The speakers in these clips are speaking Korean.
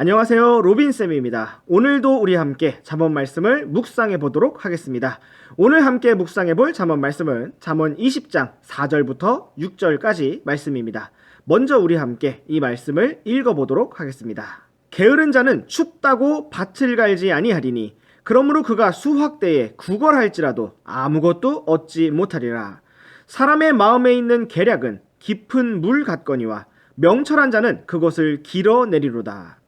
안녕하세요, 로빈쌤입니다. 오늘도 우리 함께 잠언 말씀을 묵상해 보도록 하겠습니다. 오늘 함께 묵상해 볼 잠언 말씀은 잠언 20장 4절부터 6절까지 말씀입니다. 먼저 우리 함께 이 말씀을 읽어보도록 하겠습니다. 게으른 자는 춥다고 밭을 갈지 아니하리니 그러므로 그가 수확 때에 구걸할지라도 아무것도 얻지 못하리라. 사람의 마음에 있는 계략은 깊은 물 같거니와 명철한 자는 그것을 길어내리로다.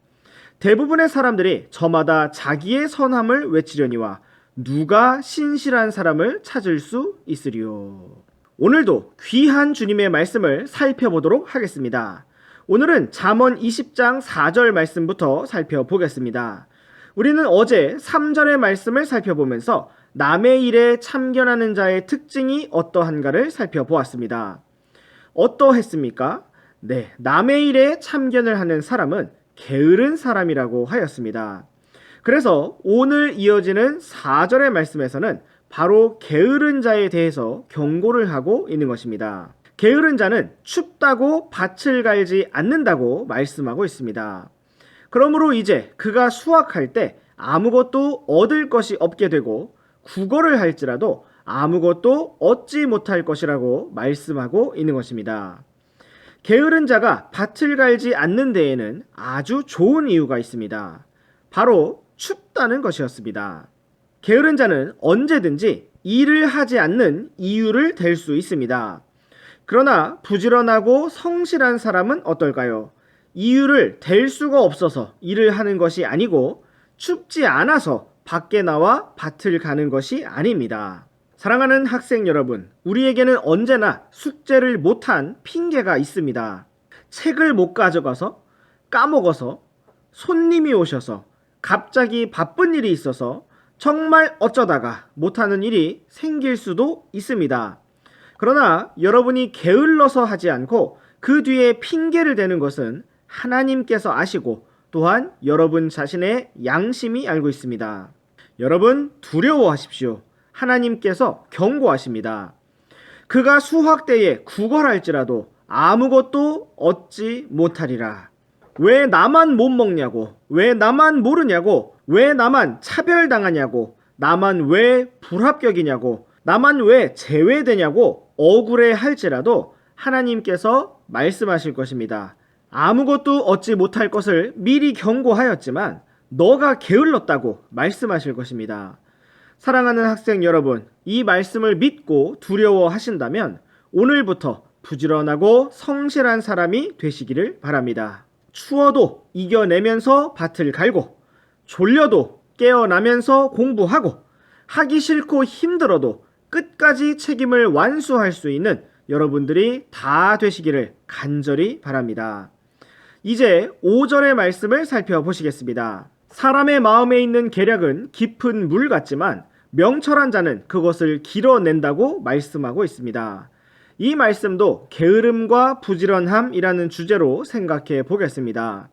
대부분의 사람들이 저마다 자기의 선함을 외치려니와 누가 신실한 사람을 찾을 수 있으리요. 오늘도 귀한 주님의 말씀을 살펴보도록 하겠습니다. 오늘은 잠언 20장 4절 말씀부터 살펴보겠습니다. 우리는 어제 3절의 말씀을 살펴보면서 남의 일에 참견하는 자의 특징이 어떠한가를 살펴보았습니다. 어떠했습니까? 네, 남의 일에 참견을 하는 사람은 게으른 사람이라고 하였습니다. 그래서 오늘 이어지는 4절의 말씀에서는 바로 게으른 자에 대해서 경고를 하고 있는 것입니다. 게으른 자는 춥다고 밭을 갈지 않는다고 말씀하고 있습니다. 그러므로 이제 그가 수확할 때 아무것도 얻을 것이 없게 되고 구걸을 할지라도 아무것도 얻지 못할 것이라고 말씀하고 있는 것입니다. 게으른 자가 밭을 갈지 않는 데에는 아주 좋은 이유가 있습니다. 바로 춥다는 것이었습니다. 게으른 자는 언제든지 일을 하지 않는 이유를 댈 수 있습니다. 그러나 부지런하고 성실한 사람은 어떨까요? 이유를 댈 수가 없어서 일을 하는 것이 아니고 춥지 않아서 밖에 나와 밭을 가는 것이 아닙니다. 사랑하는 학생 여러분, 우리에게는 언제나 숙제를 못한 핑계가 있습니다. 책을 못 가져가서, 까먹어서, 손님이 오셔서, 갑자기 바쁜 일이 있어서 정말 어쩌다가 못하는 일이 생길 수도 있습니다. 그러나 여러분이 게을러서 하지 않고 그 뒤에 핑계를 대는 것은 하나님께서 아시고 또한 여러분 자신의 양심이 알고 있습니다. 여러분 두려워하십시오. 하나님께서 경고하십니다. 그가 수확 때에 구걸할지라도 아무것도 얻지 못하리라. 왜 나만 못 먹냐고, 왜 나만 모르냐고, 왜 나만 차별당하냐고, 나만 왜 불합격이냐고, 나만 왜 제외되냐고 억울해 할지라도 하나님께서 말씀하실 것입니다. 아무것도 얻지 못할 것을 미리 경고하였지만 너가 게을렀다고 말씀하실 것입니다. 사랑하는 학생 여러분, 이 말씀을 믿고 두려워하신다면 오늘부터 부지런하고 성실한 사람이 되시기를 바랍니다. 추워도 이겨내면서 밭을 갈고, 졸려도 깨어나면서 공부하고, 하기 싫고 힘들어도 끝까지 책임을 완수할 수 있는 여러분들이 다 되시기를 간절히 바랍니다. 이제 5절의 말씀을 살펴보시겠습니다. 사람의 마음에 있는 계략은 깊은 물 같지만 명철한 자는 그것을 길어낸다고 말씀하고 있습니다. 이 말씀도 게으름과 부지런함이라는 주제로 생각해 보겠습니다.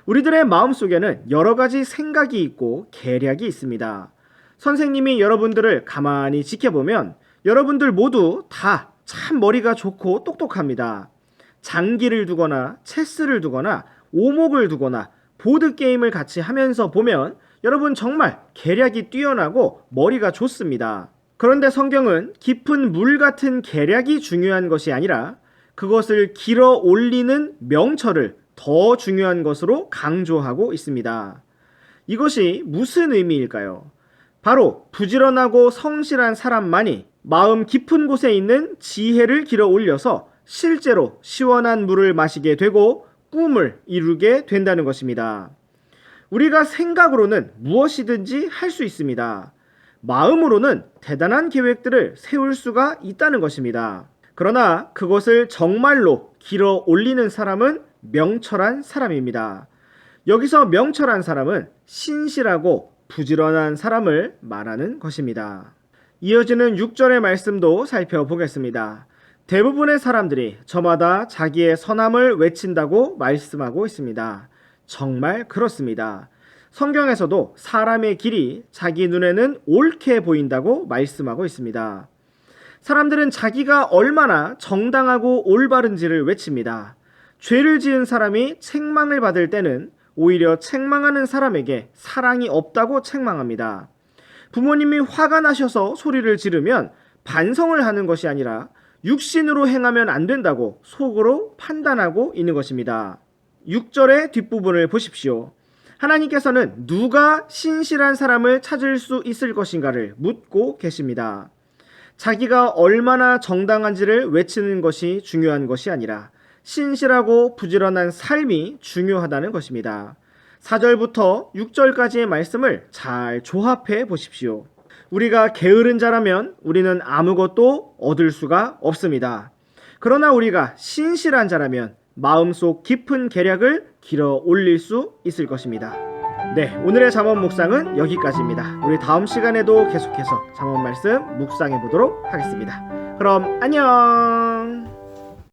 우리들의 마음속에는 여러 가지 생각이 있고 계략이 있습니다. 선생님이 여러분들을 가만히 지켜보면 여러분들 모두 다 참 머리가 좋고 똑똑합니다. 장기를 두거나 체스를 두거나 오목을 두거나 보드게임을 같이 하면서 보면 여러분 정말 계략이 뛰어나고 머리가 좋습니다. 그런데 성경은 깊은 물 같은 계략이 중요한 것이 아니라 그것을 길어 올리는 명철을 더 중요한 것으로 강조하고 있습니다. 이것이 무슨 의미일까요? 바로 부지런하고 성실한 사람만이 마음 깊은 곳에 있는 지혜를 길어 올려서 실제로 시원한 물을 마시게 되고 꿈을 이루게 된다는 것입니다. 우리가 생각으로는 무엇이든지 할 수 있습니다. 마음으로는 대단한 계획들을 세울 수가 있다는 것입니다. 그러나 그것을 정말로 길어 올리는 사람은 명철한 사람입니다. 여기서 명철한 사람은 신실하고 부지런한 사람을 말하는 것입니다. 이어지는 6절의 말씀도 살펴보겠습니다. 대부분의 사람들이 저마다 자기의 선함을 외친다고 말씀하고 있습니다. 정말 그렇습니다. 성경에서도 사람의 길이 자기 눈에는 옳게 보인다고 말씀하고 있습니다. 사람들은 자기가 얼마나 정당하고 올바른지를 외칩니다. 죄를 지은 사람이 책망을 받을 때는 오히려 책망하는 사람에게 사랑이 없다고 책망합니다. 부모님이 화가 나셔서 소리를 지르면 반성을 하는 것이 아니라 육신으로 행하면 안 된다고 속으로 판단하고 있는 것입니다. 6절의 뒷부분을 보십시오. 하나님께서는 누가 신실한 사람을 찾을 수 있을 것인가를 묻고 계십니다. 자기가 얼마나 정당한지를 외치는 것이 중요한 것이 아니라 신실하고 부지런한 삶이 중요하다는 것입니다. 4절부터 6절까지의 말씀을 잘 조합해 보십시오. 우리가 게으른 자라면 우리는 아무것도 얻을 수가 없습니다. 그러나 우리가 신실한 자라면 마음속 깊은 계략을 길어 올릴 수 있을 것입니다. 네, 오늘의 잠언 묵상은 여기까지입니다. 우리 다음 시간에도 계속해서 잠언 말씀 묵상해 보도록 하겠습니다. 그럼 안녕.